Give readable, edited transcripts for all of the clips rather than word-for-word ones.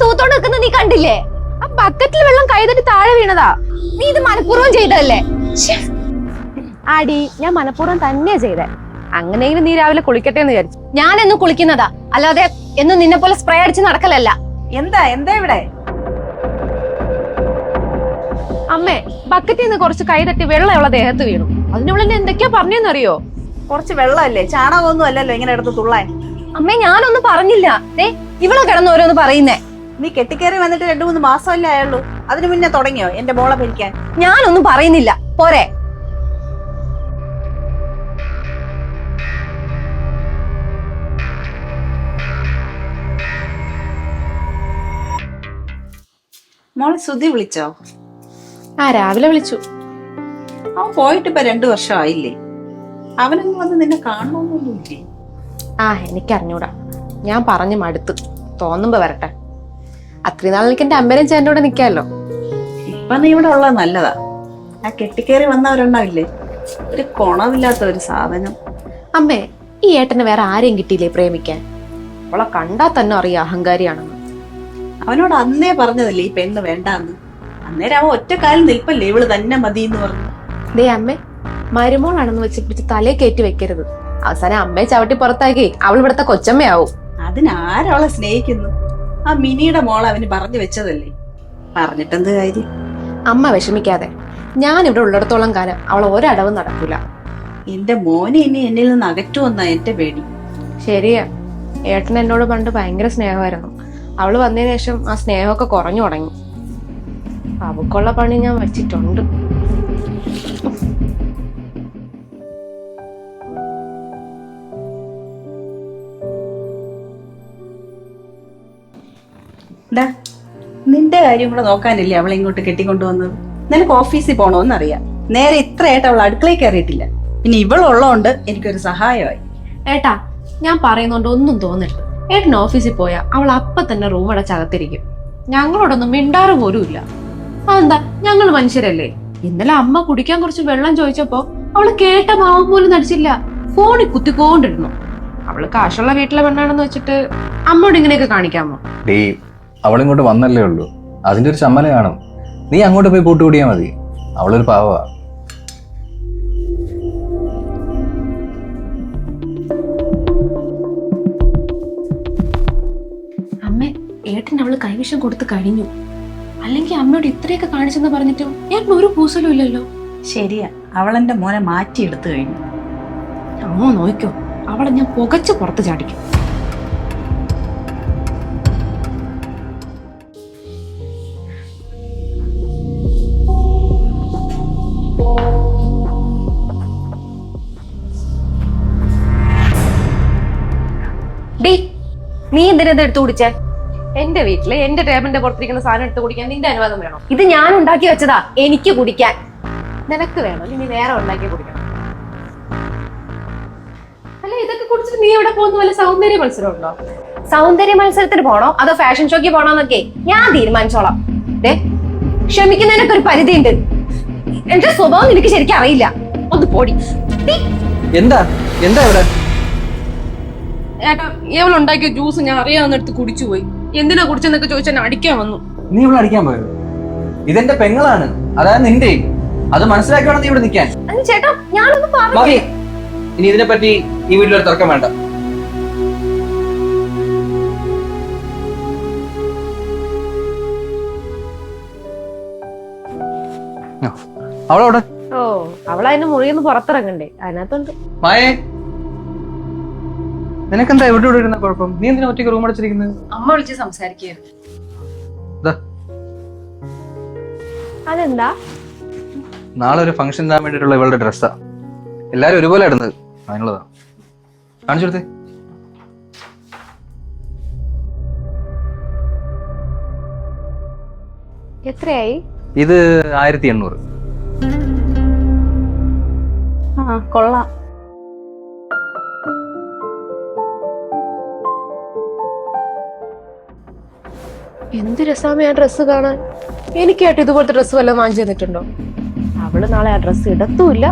തൂത്തോണ്ട് നിൽക്കുന്ന നീ കണ്ടില്ലേ? ആ ബക്കറ്റിൽ വെള്ളം കൈതട്ടി താഴെ വീണതാ. നീ ഇത് മനഃപൂർവ്വം ചെയ്തതല്ലേ? ആടി, ഞാൻ മനഃപൂർവ്വം തന്നെയാ ചെയ്തേ. അങ്ങനെയെങ്കിലും നീ രാവിലെ കുളിക്കട്ടെ എന്ന് വിചാരിച്ചു. ഞാൻ എന്നും കുളിക്കുന്നതാ, അല്ലാതെ എന്നും നിന്നെ പോലെ സ്പ്രേ അടിച്ച് നടക്കലല്ല. എന്താ ഇവിടെ? അമ്മേ, ബക്കറ്റിൽ നിന്ന് കുറച്ച് കൈതട്ടി വെള്ളം അവളെ ദേഹത്ത് വീണു. അതിനുള്ളിൽ എന്തൊക്കെയാ പറഞ്ഞെന്നറിയോ? കുറച്ച് വെള്ളമല്ലേ, ചാണകമൊന്നും അല്ലല്ലോ ഇങ്ങനെ എടുത്ത് തുള്ളാൻ. അമ്മേ, ഞാനൊന്നും പറഞ്ഞില്ല. ഇവളെ കിടന്ന് ഓരോന്ന് പറയുന്നേ. നീ കെട്ടിക്കേറി വന്നിട്ട് 2-3 മാസമല്ലേ ആയുള്ളൂ, അതിനു മുന്നേ തുടങ്ങിയോ എന്റെ മോളെ ഭരിക്കാൻ? ഞാനൊന്നും പറയുന്നില്ല, പോരെ? മോളെ സുധി വിളിച്ചോ? രാവിലെ വിളിച്ചു. അവൻ പോയിട്ട് ഇപ്പൊ 2 വർഷമായില്ലേ? അവനൊന്നും വന്ന് നിന്നെ കാണണമെന്നൊന്നുമില്ലേ? എനിക്കറിഞ്ഞൂടാ. ഞാൻ പറഞ്ഞു മടുത്ത്. തോന്നുമ്പോ വരട്ടെ. അത്രയും നാൾ എനിക്ക് എന്റെ അമ്മേനും ചേട്ടൻ്റെ കൂടെ നിക്കാമല്ലോ. ഇപ്പൊ നീ ഇവിടെ ഉള്ളത് നല്ലതാ. ആ കെട്ടിക്കേറി വന്നവരുണ്ടാവില്ലേ, ഒരു കുണമില്ലാത്ത ഒരു സാധനം. അമ്മേ, ഈ ഏട്ടന് വേറെ ആരെയും കിട്ടിയില്ലേ പ്രേമിക്കാൻ? അവളെ കണ്ടാ തന്നെ അറിയാം അഹങ്കാരിയാണെന്ന്. അവനോട് അന്നേ പറഞ്ഞതല്ലേ ഈ പെണ്ണ് വേണ്ടാന്ന്. അന്നേരം അവൻ ഒറ്റക്കാലിൽ നിൽപ്പല്ലേ ഇവള് തന്നെ മതി എന്ന് പറഞ്ഞു. അമ്മേ, മരുമോളാണെന്ന് വെച്ച് പിടിച്ച് തലേ കയറ്റി വെക്കരുത്. അവസാനം അമ്മയെ ചവിട്ടി പുറത്താക്കി അവൾ ഇവിടുത്തെ കൊച്ചമ്മയാവും. അതിനാരവളെ സ്നേഹിക്കുന്നു? ആ മിനിയുടെ മോളെ അവന് പറഞ്ഞു വെച്ചതല്ലേ, പറഞ്ഞിട്ടെന്ത് കാര്യം? അമ്മ വിഷമിക്കാതെ. ഞാൻ ഇവിടെ ഉള്ളിടത്തോളം കാലം അവൾ ഒരടവും നടക്കൂല. എന്റെ മോനെ ഇനി എന്നിൽ നിന്ന് അകറ്റുമെന്നാ എന്റെ പേടി. ശരിയാ, ഏട്ടൻ എന്നോട് പണ്ട് ഭയങ്കര സ്നേഹമായിരുന്നു. അവള് വന്നതിന് ശേഷം ആ സ്നേഹമൊക്കെ കുറഞ്ഞു തുടങ്ങി. അവക്കുള്ള പണി ഞാൻ വച്ചിട്ടുണ്ട്. നിന്റെ കാര്യം കൂടെ നോക്കാനല്ലേ അവളെ ഇങ്ങോട്ട് കെട്ടിക്കൊണ്ടുവന്നത്. നിനക്ക് ഓഫീസിൽ പോണോന്നറിയാം, നേരെ ഇത്രയായിട്ട് അവൾ അടുക്കളയിൽ കയറിയിട്ടില്ല. പിന്നെ ഇവളുള്ളതുകൊണ്ട് എനിക്കൊരു സഹായമായി. ഏട്ടാ, ഞാൻ പറയുന്നോണ്ട് ഒന്നും തോന്നരുത്. ഏട്ടൻ ഓഫീസിൽ പോയാ അവൾ അപ്പൊ തന്നെ റൂം അടച്ചകത്തിരിക്കും. ഞങ്ങളോടൊന്നും മിണ്ടാറ് പോലും ഇല്ല. അതെന്താ, ഞങ്ങൾ മനുഷ്യരല്ലേ? ഇന്നലെ അമ്മ കുടിക്കാൻ കുറച്ച് വെള്ളം ചോദിച്ചപ്പോ അവള് കേട്ട മാവും പോലും നടിച്ചില്ല. ഫോണിൽ കുത്തിക്കൊണ്ടിരുന്നു. അവള് കാശുള്ള വീട്ടിലെ പെണ്ണാണെന്ന് വെച്ചിട്ട് അമ്മയോട് ഇങ്ങനെയൊക്കെ കാണിക്കാമോ? അവളിങ്ങോട്ട് വന്നല്ലേ ഉള്ളൂ, അതിന്റെ ഒരു ചമ്മല കാണും. നീ അങ്ങോട്ട് പോയി കൂട്ടുകൂടിയാ മതി. അവളൊരു പാവാ. അമ്മ, ഏട്ടൻ അവള് കൈവിഷം കൊടുത്ത് കഴിഞ്ഞു. അല്ലെങ്കിൽ അമ്മയോട് ഇത്രയൊക്കെ കാണിച്ചെന്ന് പറഞ്ഞിട്ടും ഏട്ടൻ ഒരു പൂസലും ഇല്ലല്ലോ. ശരിയാ, അവളെന്റെ മോനെ മാറ്റിയെടുത്തു കഴിഞ്ഞു. അമ്മ നോക്കോ, അവളെ ഞാൻ പുകച്ച് പുറത്ത് ചാടിക്കും. നീ എന്തിനാ എടുത്തു കുടിച്ചേ? എന്റെ വീട്ടില് എന്റെ ടേബിളിന്റെ പുറത്തിരിക്കുന്ന സാധനം എടുത്ത് കുടിക്കാൻ നിന്റെ അനുവാദം വേണോ? ഇത് ഞാൻ ഉണ്ടാക്കി വെച്ചതാ, എനിക്ക് കുടിക്കാൻ. നിനക്ക് വേണോ? ഇനി വേറെ ഉണ്ടാക്കി കുടിക്കണം. അല്ല, ഇതൊക്കെ കുടിച്ചിട്ട് നീ എവിടെ പോകുന്ന പോലെ സൗന്ദര്യ മത്സരം ഉണ്ടോ? സൗന്ദര്യ മത്സരത്തിന് പോണോ അതോ ഫാഷൻ ഷോയ്ക്ക് പോണോന്നൊക്കെ ഞാൻ തീരുമാനിച്ചോളാം. ക്ഷമിക്കുന്നതിനൊക്കെ ഒരു പരിധി ഉണ്ട്. എന്റെ സ്വഭാവം നിനക്ക് ശരിക്കും അറിയില്ല. ഒന്ന് പോടി. എന്താ എന്താ ഇവിടെ? ഏട്ടാ, ഇവളുണ്ടാക്കിയ ജ്യൂസ് ഞാൻ അറിയാവുന്നെടുത്ത് കുടിച്ചു പോയി. എന്തിനാ കുടിച്ചെന്നൊക്കെ ചോദിച്ചാൽ അടിക്കാൻ വന്നു. നീ ഇവിടെ അടിക്കാൻ പോയോ? ഇതെന്റെ പെങ്ങളാണ്, അതായത് നിന്റെ. അത് മനസ്സിലാക്കി വേണം നീ ഇവിടെ നിൽക്കാൻ. ചേട്ടാ, ഞാനൊന്നും മതി. ഇനി ഇതിനെ പറ്റി ഈ വീട്ടിലൊരു തർക്കം വേണ്ട. അവളവിടെ. അവളതിന് മുറിയൊന്ന് പുറത്തിറങ്ങണ്ടേ, അതിനകത്തുണ്ട്. മായേ, നിനക്കെന്താ എവിടെ ഇവിടെ ഇരുന്ന കുഴപ്പം? നീ എന്തിനാ ഒറ്റയ്ക്ക് റൂം അടച്ചിരിക്കുന്നത്? അമ്മ വിളിച്ച് സംസാരിക്കുകയായിരുന്നു. അതെന്താ? നാളെ ഒരു ഫംഗ്ഷൻ ഇടാൻ വേണ്ടിട്ടുള്ള ഇവളുടെ ഡ്രസ്സാ. എല്ലാരും ഒരുപോലെ ഇടുന്നത്, അതിനുള്ളതാ. കാണിച്ചു കൊടുത്തേ. എത്രയായി? ഇത് 1800. കൊള്ളാം. എന്ത് രസാമേ ആ ഡ്രസ്സ് കാണാൻ. എനിക്കായിട്ട് ഇതുപോലത്തെ ഡ്രസ്സ് വല്ലതും വാങ്ങിച്ചു തന്നിട്ടുണ്ടോ? അവള് നാളെ ആ ഡ്രസ്സ് ഇടത്തുമില്ല,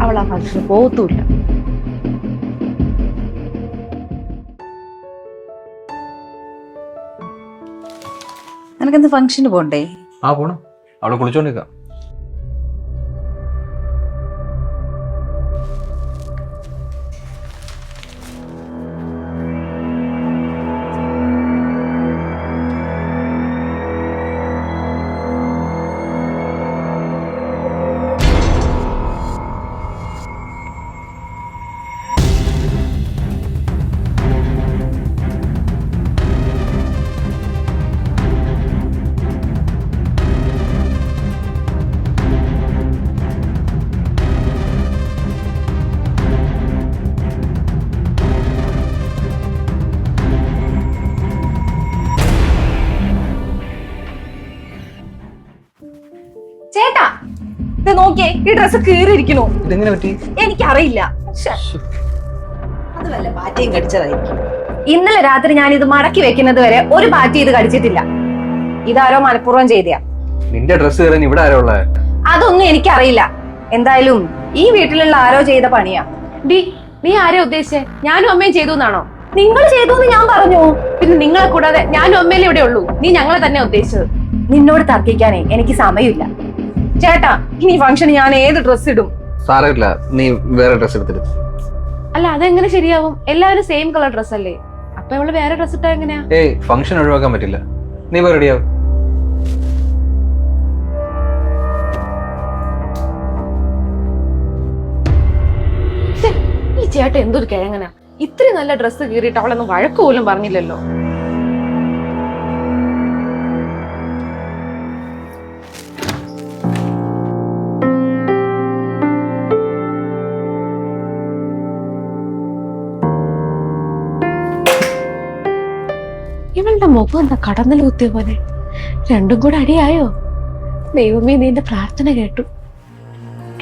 അവൾ ആ ഫംഗ്ഷന് പോകത്തുമില്ല. നിനക്കെന്ത് ഫംഗ്ഷന് പോണ്ടേ? ആ പോണം, അവിടെ കുളിച്ചോണ്ടിരിക്കാം. ചേട്ടാ ഇത് നോക്കിയേ, ഈ ഡ്രസ് കീറിയിരിക്കണു. ഇതെങ്ങനെ പറ്റി? എനിക്കറിയില്ല. അത് വല്ല പാറ്റയും കടിച്ചതായിരിക്കും. ഇന്നലെ രാത്രി ഞാൻ ഇത് മടക്കി വെക്കുന്നത് വരെ ഒരു പാറ്റി ഇത് കടിച്ചിട്ടില്ല. ഇതാരോ മനഃപൂർവ്വം ചെയ്തയാ. നിന്റെ ഡ്രസ് കയറാൻ ഇവിടെ ആരോ ഉള്ള? അതൊന്നും എനിക്കറിയില്ല. എന്തായാലും ഈ വീട്ടിലുള്ള ആരോ ചെയ്ത പണിയാ. നീ ആരെ ഉദ്ദേശിച്ചേ? ഞാനും അമ്മയും ചെയ്തു എന്നാണോ? നിങ്ങൾ ചെയ്തു എന്ന് ഞാൻ പറഞ്ഞു. പിന്നെ നിങ്ങളെ കൂടാതെ ഞാനും അമ്മയിലും ഇവിടെ ഉള്ളൂ. നീ ഞങ്ങളെ തന്നെ ഉദ്ദേശിച്ചത്. നിന്നോട് തർക്കിക്കാനേ എനിക്ക് സമയമില്ല. ചേട്ടാ, ഇനി ഫംഗ്ഷന് ഞാൻ ഏത് ഡ്രസ് ഇടും? സാരമില്ല, നീ വേറെ ഡ്രസ് എടുത്തിട്ട്. അല്ല, അതെങ്ങനെ ശരിയാവും? എല്ലാവരും സെയിം കളർ ഡ്രസ് അല്ലേ? അപ്പൊ അവള് വേറെ ഡ്രസ് ഇട്ടാ എങ്ങനെയാ? ഏയ്, ഫംഗ്ഷൻ ഒഴിവാക്കാൻ പറ്റില്ല. നീ പോയി റെഡിയാവും. ഈ ചേട്ട എന്തൊരു കിഴങ്ങനാ! ഇത്രയും നല്ല ഡ്രസ്സ് കീറിയിട്ട് അവളൊന്നും വഴക്ക് പോലും പറഞ്ഞില്ലല്ലോ. ഇവളുടെ മുഖം എന്താ കടന്നൽ കുത്തിയ പോലെ? രണ്ടും കൂടെ അടിയായോ? ദൈവമേ, നിന്റെ പ്രാർത്ഥന കേട്ടു.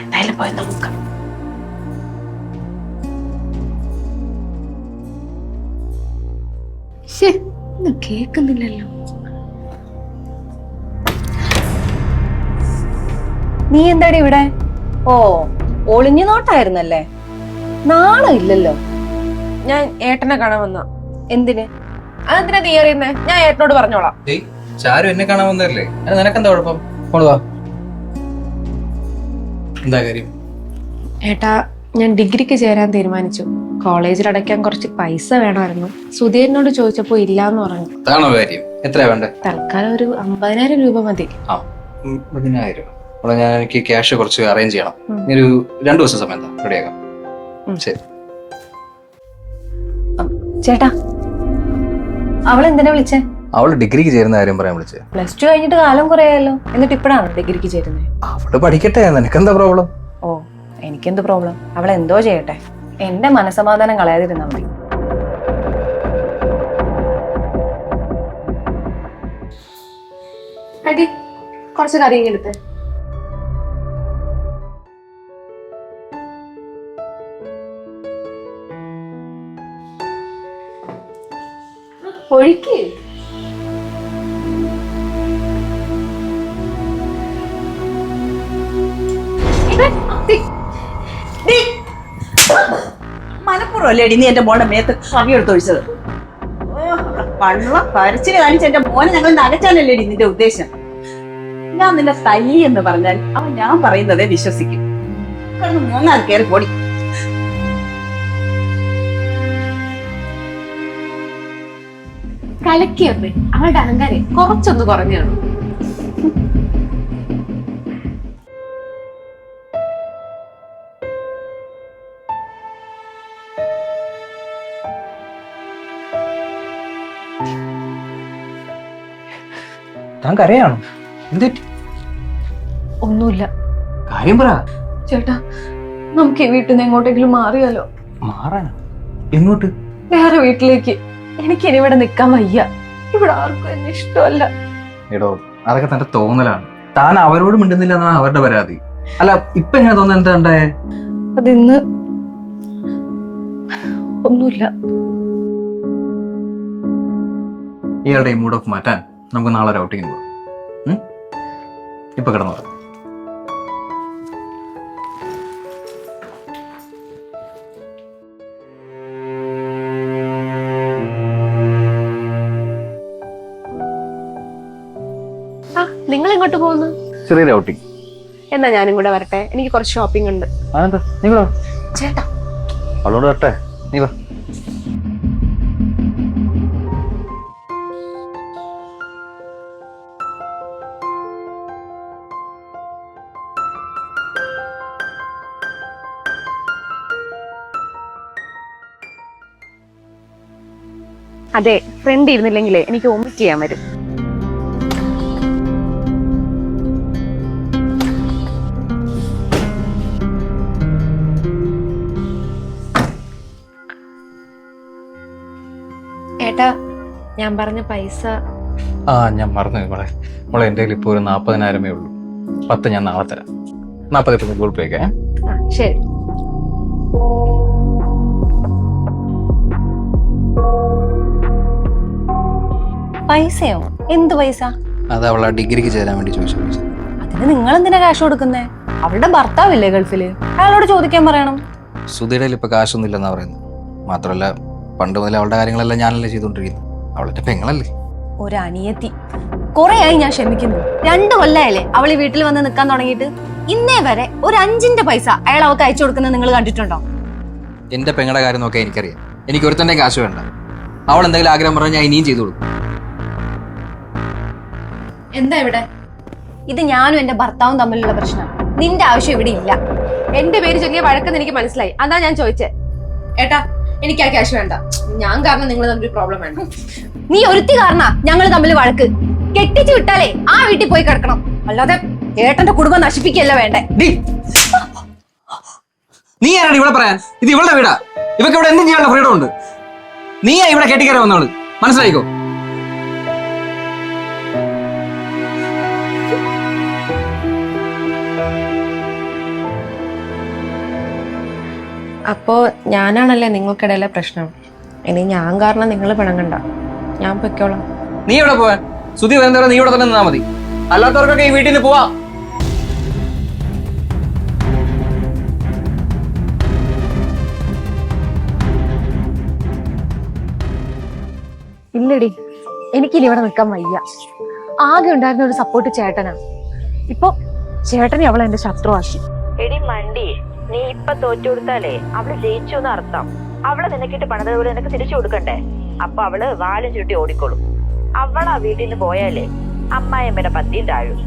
എന്തായാലും പോയി നോക്കാം. ഒന്നും കേക്കുന്നില്ലല്ലോ. നീ എന്താടി ഇവിടെ? ഓ, ഒളിഞ്ഞു നോട്ടായിരുന്നല്ലേ? നാണം ഇല്ലല്ലോ. ഞാൻ ഏട്ടനെ കാണാൻ വന്ന. എന്തിന്? അതെന്തിനാ നീ അറിയുന്നേ? ഞാൻ ഏട്ടനോട് പറഞ്ഞോളാം. ചാരു എന്നെ കാണാൻ വന്നതല്ലേ, അത് നിനക്കെന്താ കുഴപ്പം? കൊണ്ടുവാ. എന്താ കാര്യം? ഏട്ടാ, ഞാൻ ഡിഗ്രിക്ക് ചേരാൻ തീരുമാനിച്ചു. കോളേജിൽ അടയ്ക്കാൻ കുറച്ച് പൈസ വേണമായിരുന്നു. സുധീരനോട് ചോദിച്ചപ്പോ ഇല്ലാന്ന് പറഞ്ഞു. അതാണോ കാര്യം? എത്രയാ വേണ്ടേ? തൽക്കാലം ഒരു 50,000 രൂപ മതി. ആ, 50,000. അവിടെ ഞാൻ എനിക്ക് ക്യാഷ് കുറച്ച് അറേഞ്ച് ചെയ്യണം. ഒരു 2 ദിവസം സമയം എന്താ റെഡിയാക്കാം. ശരി. ചേട്ടാ, അവളെന്തിനാ വിളിച്ചേ? അവള് ഡിഗ്രിക്ക് ചേരുന്ന കാര്യം പറയാൻ വിളിച്ചേ. +2 കഴിഞ്ഞിട്ട് കാലം കുറയായല്ലോ, എന്നിട്ട് ഇപ്പഴാണ് ഡിഗ്രിക്ക് ചേരുന്നത്? അവള് പഠിക്കട്ടെ, നിനക്കെന്താ പ്രോബ്ലം? ഓ, എനിക്കെന്ത് പ്രോബ്ലം? അവൾ എന്തോ ചെയ്യട്ടെ, എന്റെ മനസ്സമാധാനം കളയാതിരുന്നാ മതി. അടി, കുറച്ച് കറിയും എടുത്ത്. ഒഴിക്ക്. മനപ്പുറമല്ലേടി നീ എന്റെ മോനെ മേത്ത് കവിയെടുത്തൊഴിച്ചത്? പള്ള കരച്ചില് കാണിച്ച് എന്റെ മോനെ ഞങ്ങൾ നകച്ചാനല്ലേടി നിന്റെ ഉദ്ദേശം? ഞാൻ നിന്നെ തല്ലി എന്ന് പറഞ്ഞാൽ അവൻ ഞാൻ പറയുന്നതേ വിശ്വസിക്കും. മൂന്നാൾ കയറി പൊടി. കലക്കിയപ്പേ അവളുടെ അഹങ്കാരം കുറച്ചൊന്ന് കുറഞ്ഞാണ്. താൻ കരയാണോ? എന്ത്? ഒന്നുമില്ല. കാര്യം പറ. ചേട്ടാ, നമുക്ക് ഈ വീട്ടിൽ നിന്ന് എങ്ങോട്ടെങ്കിലും മാറിയാലോ? മാറാനോ? എങ്ങോട്ട്? വേറെ വീട്ടിലേക്ക്. എനിക്ക് ഇനി ഇവിടെ നിക്കാൻ വയ്യ. ഇവിടെ ആർക്കും എന്നെ ഇഷ്ടമല്ല. എടോ, അതൊക്കെ തന്റെ തോന്നലാണ്. താൻ അവരോട് മിണ്ടുന്നില്ല എന്നാണ് അവരുടെ പരാതി. അല്ല, ഇപ്പൊ എങ്ങനെ തോന്നുന്നത്? എന്താ ഉണ്ടായേ? അതിന്ന് ഒന്നുമില്ല. ഇയാളുടെ ഈ മൂഡ് ഓഫ് മാറ്റാൻ നമുക്ക് നാളെ ഒരു ഔട്ടിങ്ങിന് പോകാം. ഇപ്പൊ കിടന്നു. എങ്ങോട്ട് പോകുന്നു? ചെറിയൊരു ഔട്ടിങ്. എന്നാ ഞാനും കൂടെ വരട്ടെ, എനിക്ക് കുറച്ച് ഷോപ്പിംഗ് ഉണ്ട്. അതെന്താ നിങ്ങളോ? ചേട്ടാ അവളോട് വരട്ടെ, നീ വാ. അതെ, ഫ്രണ്ട് ഇരുന്നില്ലെങ്കിലേ എനിക്ക് വോമിറ്റ് ചെയ്യാൻ വരും. ഏട്ടാ, ഞാൻ പറഞ്ഞ പൈസ. ഞാൻ മറന്നു മോളെ എൻ്റെ കയ്യിൽ ഇപ്പോൾ ഒരു 40,000 ഉള്ളൂ. 10 ഞാൻ നാളെ തരാം. 40 ഇപ്പം ഗൂഗിൾ പേ ഒക്കെ. ശരി. പൈസയോ? എന്ത് പൈസ? അത് അവളെ ഡിഗ്രിക്ക് ചേരാൻ വേണ്ടി ചോദിച്ചു. അതിന് നിങ്ങൾ എന്തിനാ ക്യാഷ് കൊടുക്കുന്നേ? അവളുടെ ഭർത്താവില്ലേ ഗൾഫില്, അയാളോട് ചോദിക്കാൻ പറയണം. സുധിയുടെ ഇപ്പൊ കാശൊന്നും ഇല്ലെന്നാ പറയുന്നത്. മാത്രമല്ല പണ്ട് മുതൽ അവളുടെ കാര്യങ്ങളെല്ലാം ഞാനല്ലേ ചെയ്തോണ്ടിരിക്കുന്നത്. അവളുടെ പെങ്ങളല്ലേ. ഒരു അനിയത്തി. കൊറേ ആയി ഞാൻ ക്ഷമിക്കുന്നു. 2 കൊല്ലായല്ലേ അവൾ ഈ വീട്ടിൽ വന്ന് നിൽക്കാൻ തുടങ്ങിയിട്ട്. ഇന്നേ വരെ ഒരു 5ന്റെ പൈസ അയാൾ അവൾക്ക് അയച്ചു കൊടുക്കുന്നത് നിങ്ങൾ കണ്ടിട്ടുണ്ടോ? എന്റെ പെങ്ങളുടെ കാര്യം നോക്കാൻ എനിക്കറിയാം. എനിക്ക് ഒരുത്തന്റെ കാശ് വേണ്ട. അവൾ എന്തെങ്കിലും ആഗ്രഹം പറഞ്ഞാൽ ഞാൻ ഇനിയും ചെയ്തു കൊടുക്കും. എന്താ ഇവിടെ? ഇത് ഞാനും എന്റെ ഭർത്താവും തമ്മിലുള്ള പ്രശ്നം. നിന്റെ ആവശ്യം ഇവിടെ ഇല്ല. എന്റെ പേര് ചൊല്ലിയ വഴക്കെന്ന് എനിക്ക് മനസ്സിലായി. അതാ ഞാൻ ചോദിച്ചേ. ഏട്ടാ, എനിക്ക് ആ ക്യാഷ് വേണ്ട. ഞാൻ കാരണം നിങ്ങൾ തമ്മിൽ പ്രോബ്ലം വേണ്ട. നീ ഒരുത്തി കാരണ ഞങ്ങൾ തമ്മിൽ വഴക്ക്. കെട്ടിച്ചു വിട്ടാലേ ആ വീട്ടിൽ പോയി കിടക്കണം, അല്ലാതെ ഏട്ടന്റെ കുടുംബം നശിപ്പിക്കല്ല വേണ്ടേ. നീ ആരാണ് ഇവിടെ പറയാൻ? ഇത് ഇവളുടെ വീടാ. ഇവക്ക് ഇവിടെ എന്തും ചെയ്യാനുള്ള ഫ്രീഡം ഉണ്ട്. നീയാ ഇവിടെ കെട്ടിക്കയറി വന്നവള്, മനസ്സിലായിക്കോ? അപ്പോ ഞാനാണല്ലേ നിങ്ങൾക്കിടയിലെ പ്രശ്നം. ഇനി ഞാൻ കാരണം നിങ്ങൾ പിണങ്ങണ്ട, ഞാൻ പൊയ്ക്കോളാം. നീ ഇവിടെ പോവാൻ? സുധി വരുന്നവരെ നീ ഇവിടെ തന്നെ നിന്നാ മതി. അല്ലാത്തവർക്കൊക്കെ ഈ വീട്ടിൽ നിന്ന് പോവാ. ഇല്ലടി, എനിക്കിനി ഇവിടെ നിൽക്കാൻ വയ്യ. ആകെ ഉണ്ടായിരുന്ന ഒരു സപ്പോർട്ട് ചേട്ടനാ. ഇപ്പൊ ചേട്ടനെ അവൾ എന്റെ ശത്രുവാക്കി. എടി മണ്ടി, നീ ഇപ്പൊ തോറ്റു കൊടുത്താലേ അവള് ജയിച്ചു എന്ന് അർത്ഥം. അവളെ നിനക്കിട്ട് പണിതതുപോലെ നിനക്ക് തിരിച്ചു കൊടുക്കണ്ടേ? അപ്പൊ അവള് വാലും ചുട്ടി ഓടിക്കോളും. അവളാ വീട്ടിൽ നിന്ന് പോയാലേ അമ്മായിയമ്മയുടെ പത്തിയും താഴും.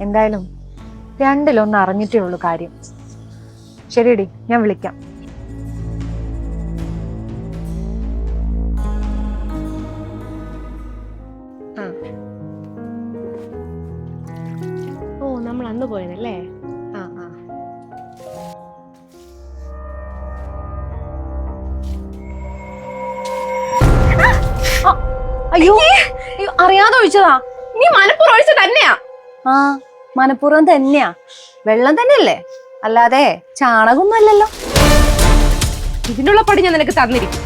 എന്തായാലും 2-1 അറിഞ്ഞിട്ടേ ഉള്ളൂ കാര്യം. ശരിയടി, ഞാൻ വിളിക്കാം. ഓ, നമ്മൾ അന്ന് പോയതല്ലേ? അയ്യോ, അറിയാതെ ഒഴിച്ചതാ. നീ മനപ്പൂർവ്വം ഒഴിച്ച തന്നെയാ? മനപ്പൂർവ്വം തന്നെയാ. വെള്ളം തന്നെയല്ലേ, അല്ലാതെ ചാണകമൊന്നും അല്ലല്ലോ. ഇതിനുള്ള പടി ഞാൻ നിനക്ക് തന്നിരിക്കും.